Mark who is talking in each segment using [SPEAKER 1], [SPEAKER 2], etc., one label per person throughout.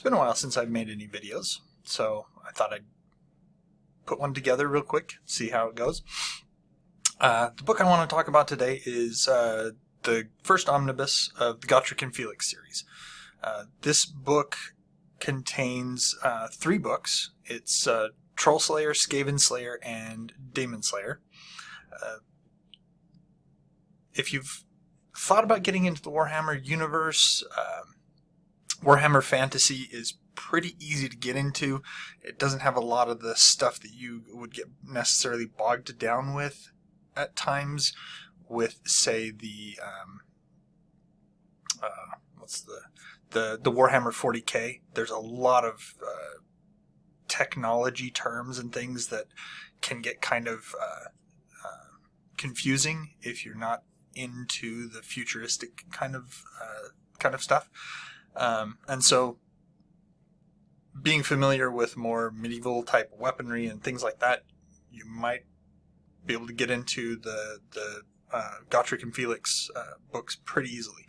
[SPEAKER 1] been a while since I've made any videos, so I thought I'd put one together real quick, see how it goes. The book I want to talk about today is the first omnibus of the Gotrek Felix series. This book contains 3 books. It's Troll Slayer, Skaven Slayer, and Daemon Slayer. If you've thought about getting into the Warhammer universe, Warhammer Fantasy is pretty easy to get into. It doesn't have a lot of the stuff that you would get necessarily bogged down with at times with, say, the Warhammer 40k. There's a lot of technology terms and things that can get kind of confusing if you're not into the futuristic kind of stuff. And so being familiar with more medieval type weaponry and things like that, you might be able to get into the Gotrek and Felix books pretty easily.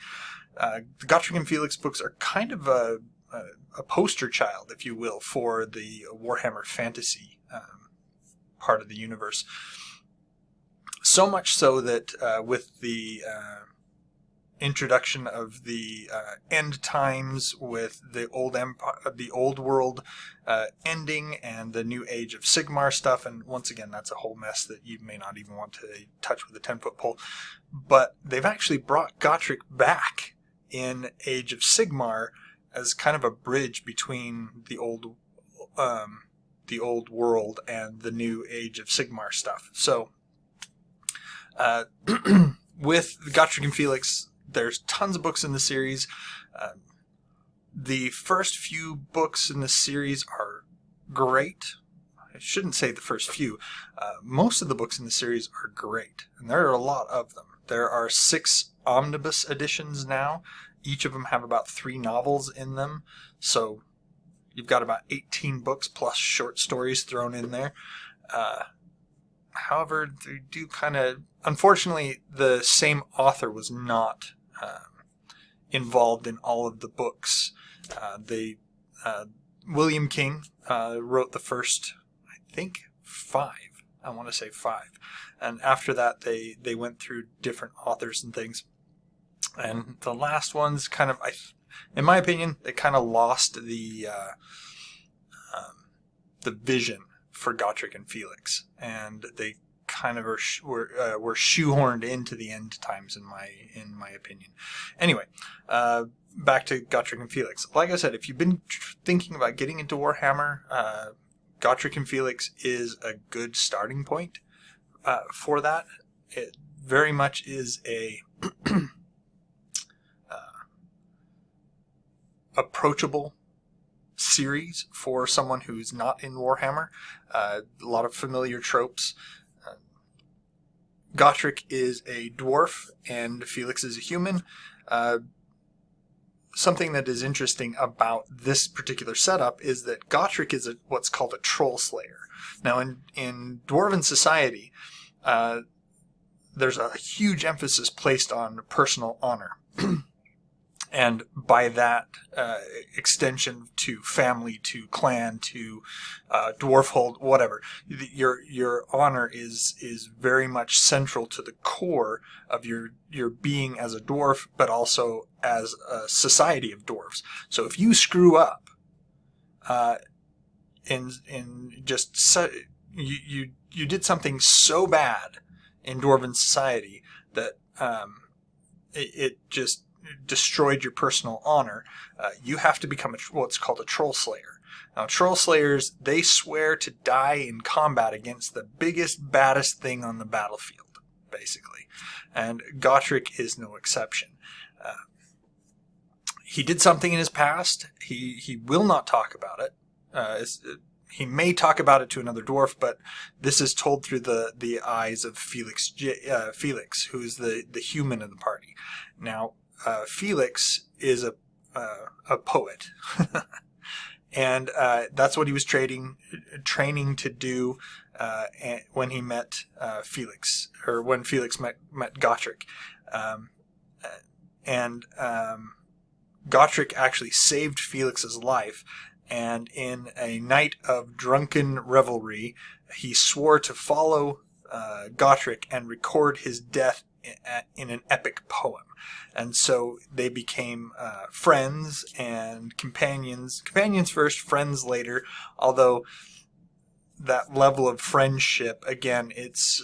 [SPEAKER 1] The Gotrek and Felix books are kind of a poster child, if you will, for the Warhammer Fantasy part of the universe. So much so that with the introduction of the end times, with the old empire, the old world ending, and the new age of Sigmar stuff, and once again, that's a whole mess that you may not even want to touch with a 10-foot pole. But they've actually brought Gotrek back in Age of Sigmar as kind of a bridge between the old world and the new Age of Sigmar stuff. So with Gotrek and Felix, there's tons of books in the series. The first few books in the series are great. I shouldn't say the first few. Most of the books in the series are great, and there are a lot of them. There are 6 omnibus editions now. Each of them have about 3 novels in them, so you've got about 18 books plus short stories thrown in there. However, they do kind of... Unfortunately, the same author was not involved in all of the books. William King wrote the first, I think, 5. I want to say 5. And after that, they went through different authors and things. And the last one's kind of, in my opinion, they kind of lost the vision for Gotrek and Felix, and they kind of were shoehorned into the end times, in my opinion. Anyway, back to Gotrek and Felix. Like I said, if you've been thinking about getting into Warhammer, Gotrek and Felix is a good starting point for that. It very much is a approachable series for someone who's not in Warhammer. A lot of familiar tropes. Gotrek is a dwarf and Felix is a human. Something that is interesting about this particular setup is that Gotrek is what's called a troll slayer. Now, in Dwarven society, there's a huge emphasis placed on personal honor. And by that extension to family, to clan, to dwarfhold, whatever, your honor is very much central to the core of your being as a dwarf, but also as a society of dwarves. So if you screw up, you did something so bad in Dwarven society that it just destroyed your personal honor, you have to become what's called a troll slayer. Now, troll slayers, they swear to die in combat against the biggest, baddest thing on the battlefield, basically. And Gotrek is no exception. He did something in his past. He will not talk about it. He may talk about it to another dwarf, but this is told through the eyes of Felix, who's the human in the party. Now, Felix is a poet, and that's what he was training to do when he met Felix, or when Felix met Gotrek. Gotrek actually saved Felix's life, and in a night of drunken revelry, he swore to follow Gotrek and record his death in an epic poem. And so they became friends and companions. Companions first, friends later, although that level of friendship, again, it's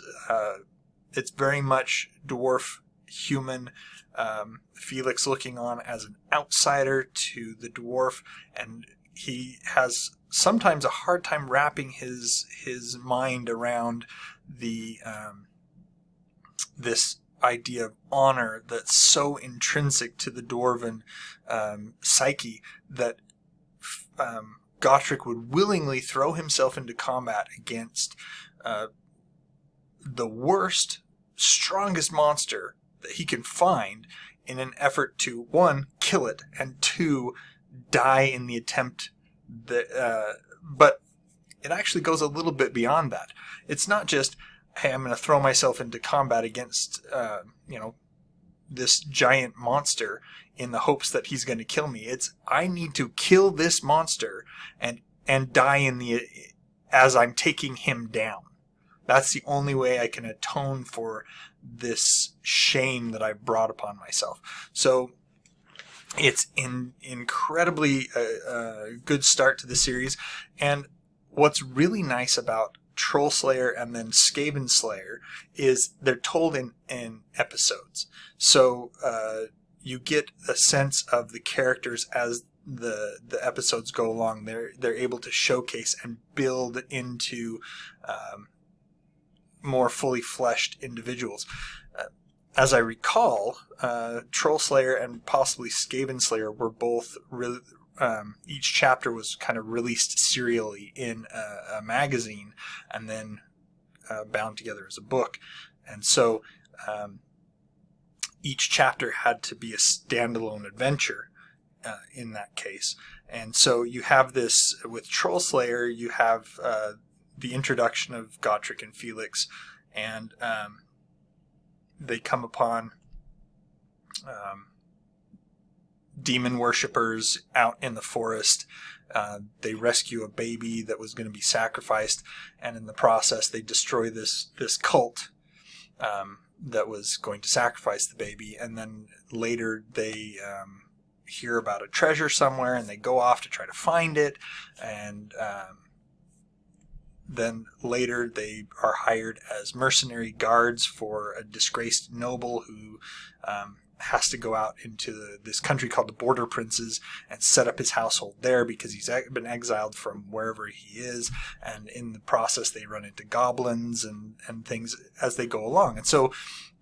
[SPEAKER 1] very much dwarf human. Felix looking on as an outsider to the dwarf, and he has sometimes a hard time wrapping his mind around the this idea of honor that's so intrinsic to the dwarven psyche that Gotrek would willingly throw himself into combat against the worst, strongest monster that he can find in an effort to, one, kill it, and two, die in the attempt. But it actually goes a little bit beyond that. It's not just, hey, I'm going to throw myself into combat against, this giant monster in the hopes that he's going to kill me. It's, I need to kill this monster and die as I'm taking him down. That's the only way I can atone for this shame that I've brought upon myself. So it's incredibly good start to the series. And what's really nice about Troll Slayer and then Skaven Slayer is they're told in episodes. So you get a sense of the characters as the episodes go along. They're able to showcase and build into more fully fleshed individuals. As I recall, Troll Slayer and possibly Skaven Slayer were both really, each chapter was kind of released serially in a magazine and then bound together as a book. And so each chapter had to be a standalone adventure in that case. And so you have this with Troll Slayer, you have the introduction of Gotrek and Felix, and they come upon demon worshippers out in the forest. They rescue a baby that was going to be sacrificed, and in the process they destroy this cult that was going to sacrifice the baby. And then later they hear about a treasure somewhere, and they go off to try to find it, and then later they are hired as mercenary guards for a disgraced noble who has to go out into this country called the Border Princes and set up his household there because he's been exiled from wherever he is. And in the process, they run into goblins and things as they go along. And so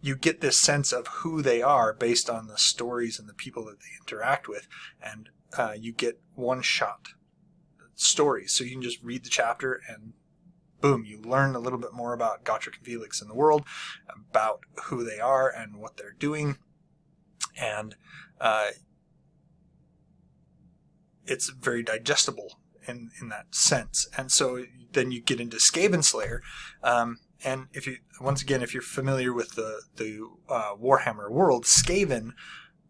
[SPEAKER 1] you get this sense of who they are based on the stories and the people that they interact with. And you get one-shot stories. So you can just read the chapter and boom, you learn a little bit more about Gotrek and Felix in the world, about who they are and what they're doing. And it's very digestible in that sense. And so then you get into Skaven Slayer. And if you're familiar with the Warhammer world, Skaven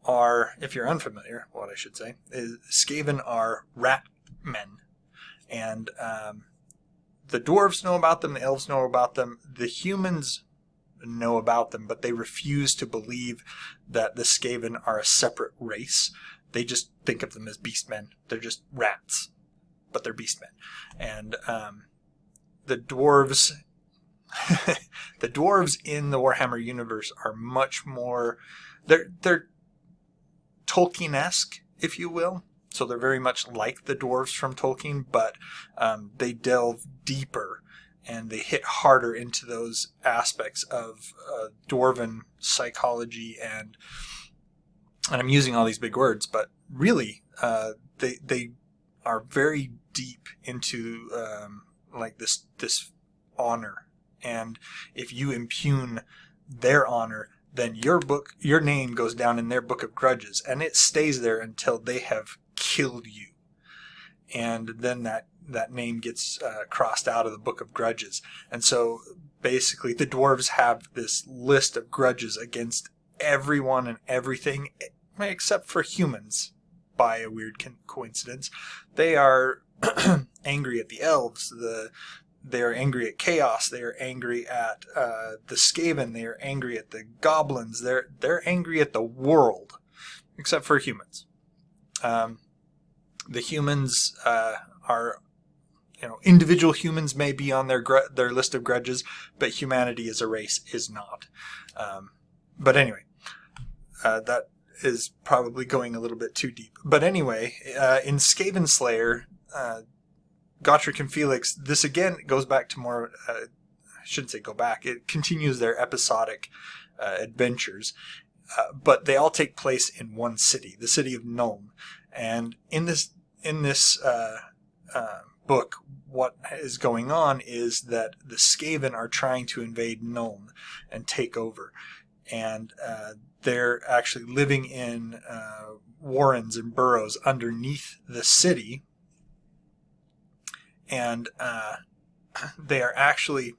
[SPEAKER 1] are, if you're unfamiliar, what I should say, is Skaven are rat men. And the dwarves know about them, the elves know about them, the humans know about them, but they refuse to believe that the Skaven are a separate race. They just think of them as beastmen. They're just rats, but they're beastmen. And the dwarves the dwarves in the Warhammer universe are much more, they're Tolkien-esque, if you will. So they're very much like the dwarves from Tolkien, but they delve deeper and they hit harder into those aspects of dwarven psychology, and I'm using all these big words, but really they are very deep into like this honor. And if you impugn their honor, then your name goes down in their book of grudges, and it stays there until they have killed you. And then that name gets crossed out of the book of grudges. And so basically the dwarves have this list of grudges against everyone and everything except for humans. by a weird coincidence. They are angry at the elves. They are angry at chaos. They are angry at the Skaven. They are angry at the goblins. They're angry at the world, except for humans. The humans are, individual humans may be on their list of grudges, but humanity as a race is not. But anyway, that is probably going a little bit too deep. But anyway, in Skaven Slayer, Gotrek and Felix, this again goes back to more, I shouldn't say go back, it continues their episodic adventures, but they all take place in one city, the city of Nuln. And in this book, what is going on is that the Skaven are trying to invade Nuln and take over. And they're actually living in warrens and burrows underneath the city. And they are actually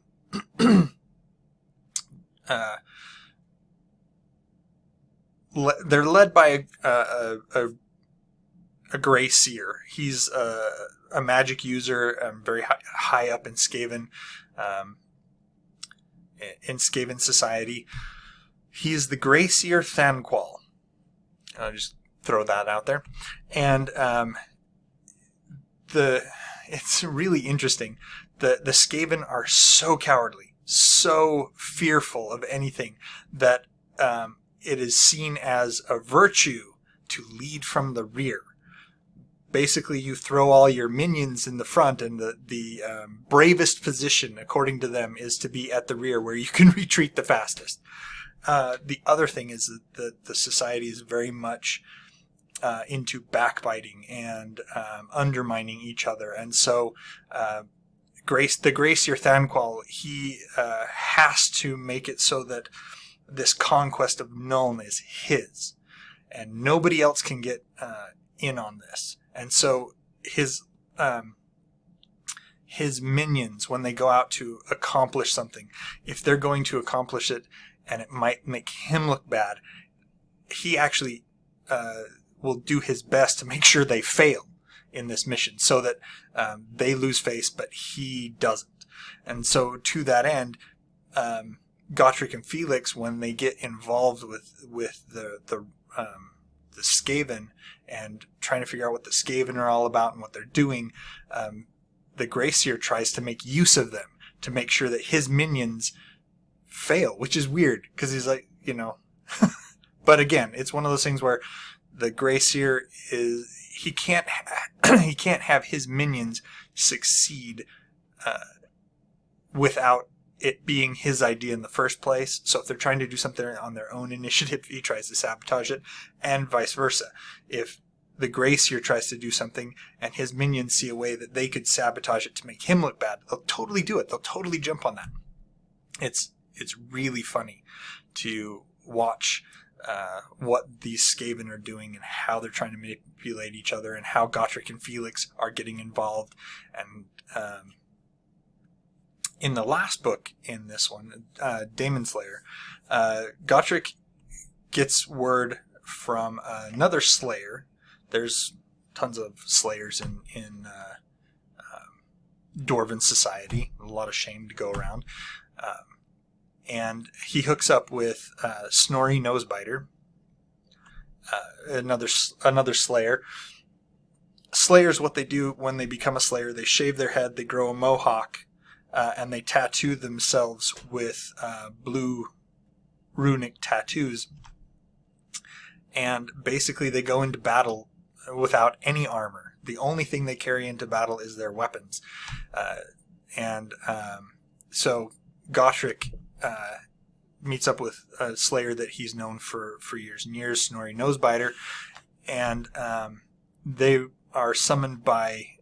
[SPEAKER 1] they're led by a gray seer. He's a magic user, very high up in Skaven society. He's the gray seer Thanquol. I'll just throw that out there. And it's really interesting. The Skaven are so cowardly, so fearful of anything, that it is seen as a virtue to lead from the rear. Basically, you throw all your minions in the front, and the bravest position, according to them, is to be at the rear, where you can retreat the fastest. The other thing is that the society is very much into backbiting and undermining each other. And so the Gracier Thanquol, he has to make it so that this conquest of Nuln is his, and nobody else can get in on this. And so his minions, when they go out to accomplish something, if they're going to accomplish it and it might make him look bad, he actually will do his best to make sure they fail in this mission, so that they lose face, but he doesn't. And so to that end, Gotrek and Felix, when they get involved with the Skaven and trying to figure out what the Skaven are all about and what they're doing, the Gracier tries to make use of them to make sure that his minions fail, which is weird, because he's like, but again, it's one of those things where the Gracier he can't have his minions succeed without it being his idea in the first place. So if they're trying to do something on their own initiative, he tries to sabotage it, and vice versa. If the Gracier tries to do something and his minions see a way that they could sabotage it to make him look bad, they'll totally do it. They'll totally jump on that. It's really funny to watch what these Skaven are doing and how they're trying to manipulate each other, and how Gotrek and Felix are getting involved. And in the last book in this one, Demon Slayer, Gotrek gets word from another Slayer. There's tons of Slayers in Dwarven society, a lot of shame to go around. And he hooks up with Snorri Nosebiter, another Slayer. Slayers, what they do when they become a Slayer, they shave their head, they grow a mohawk, and they tattoo themselves with blue runic tattoos. And basically they go into battle without any armor. The only thing they carry into battle is their weapons. So Gotrek meets up with a Slayer that he's known for years and years, Snorri Nosebiter, and they are summoned by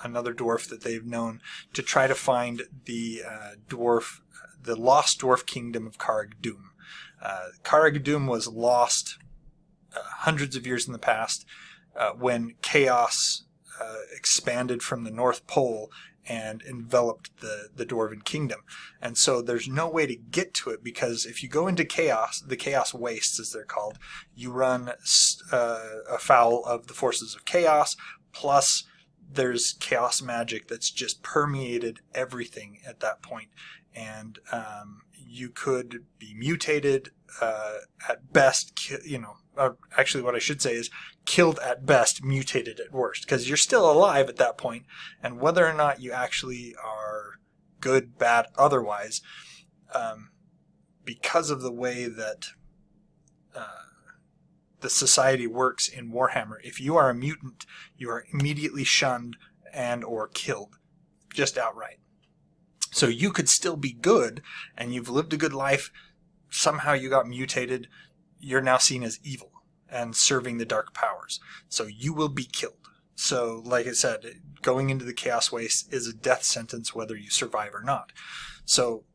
[SPEAKER 1] another dwarf that they've known to try to find the lost dwarf kingdom of Caragdoom. Caragdoom was lost hundreds of years in the past when chaos expanded from the North Pole and enveloped the Dwarven Kingdom. And so there's no way to get to it, because if you go into chaos, the chaos wastes as they're called, you run afoul of the forces of chaos, plus there's chaos magic that's just permeated everything at that point. And you could be mutated at best, actually what I should say is killed at best, mutated at worst, because you're still alive at that point, and whether or not you actually are good, bad, otherwise, because of the way that the society works in Warhammer, if you are a mutant, you are immediately shunned and or killed, just outright. So you could still be good, and you've lived a good life, somehow you got mutated, you're now seen as evil and serving the dark powers. So you will be killed. So, like I said, going into the Chaos Waste is a death sentence whether you survive or not. So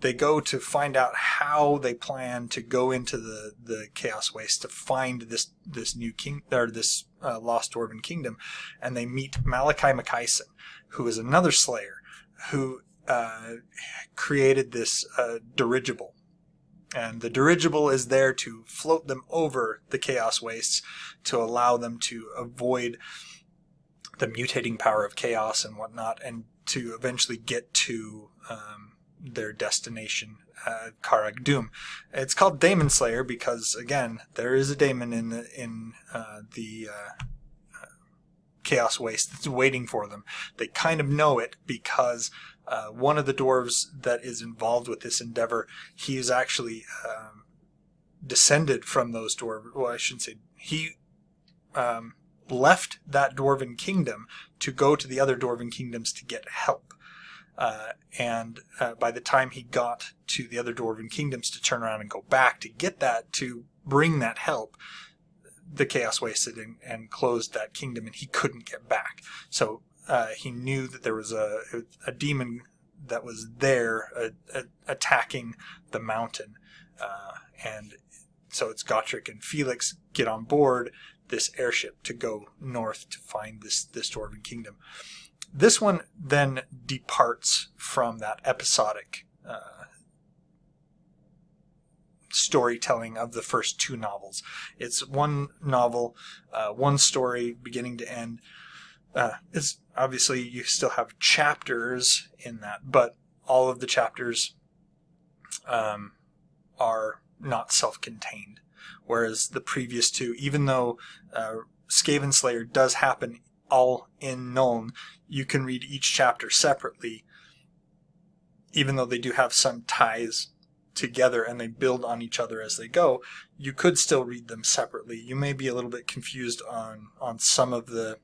[SPEAKER 1] they go to find out how they plan to go into the Chaos Waste to find this new king, or this lost Dwarven kingdom, and they meet Malachi Macaison, who is another Slayer who created this dirigible. And the dirigible is there to float them over the Chaos Wastes to allow them to avoid the mutating power of chaos and whatnot, and to eventually get to their destination, Karag Doom. It's called Daemon Slayer because, again, there is a daemon in the Chaos Waste that's waiting for them. They kind of know it because one of the dwarves that is involved with this endeavor, he is actually descended from those dwarves. Well, I shouldn't say. He left that Dwarven kingdom to go to the other Dwarven kingdoms to get help. And by the time he got to the other Dwarven kingdoms to turn around and go back to get that, to bring that help, the Chaos wasted and closed that kingdom, and he couldn't get back. So he knew that there was a demon that was there attacking the mountain. And so it's Gotrek and Felix get on board this airship to go north to find this Dwarven kingdom. This one then departs from that episodic storytelling of the first two novels. It's one novel, one story, beginning to end. It's obviously you still have chapters in that, but all of the chapters are not self-contained. Whereas the previous two, even though Skaven Slayer does happen all in Nuln, you can read each chapter separately, even though they do have some ties together and they build on each other as they go. You could still read them separately. You may be a little bit confused on some of the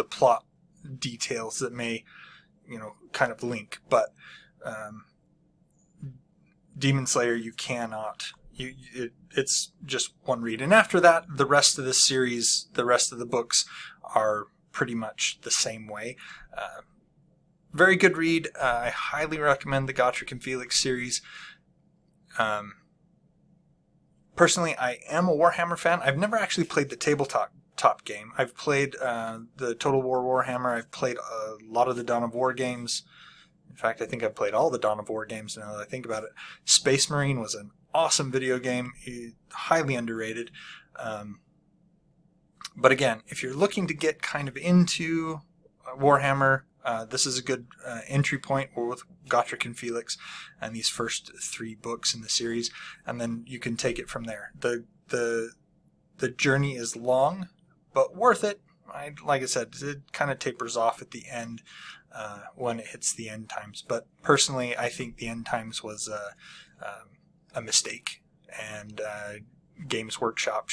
[SPEAKER 1] plot details that may, kind of link, but Demon Slayer you cannot. It's just one read, and after that, the rest of the series, the rest of the books are pretty much the same way. Very good read. I highly recommend the Gotrek and Felix series. Personally, I am a Warhammer fan. I've never actually played the tabletop game. I've played the Total War Warhammer. I've played a lot of the Dawn of War games. In fact, I think I've played all the Dawn of War games now that I think about it. Space Marine was an awesome video game, highly underrated. But again, if you're looking to get kind of into Warhammer, this is a good entry point with Gotrek and Felix and these first 3 books in the series, and then you can take it from there. The journey is long, but worth it. Like I said, it kind of tapers off at the end when it hits the end times. But personally, I think the end times was a mistake, and Games Workshop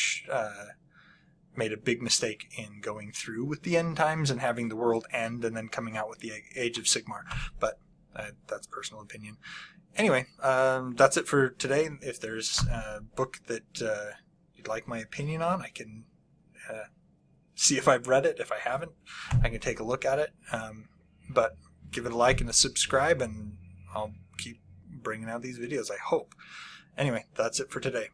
[SPEAKER 1] made a big mistake in going through with the end times and having the world end and then coming out with the Age of Sigmar. But that's personal opinion. Anyway, that's it for today. If there's a book that you'd like my opinion on, I can see if I've read it. If I haven't, I can take a look at it. But give it a like and a subscribe, and I'll keep bringing out these videos, I hope. Anyway, that's it for today.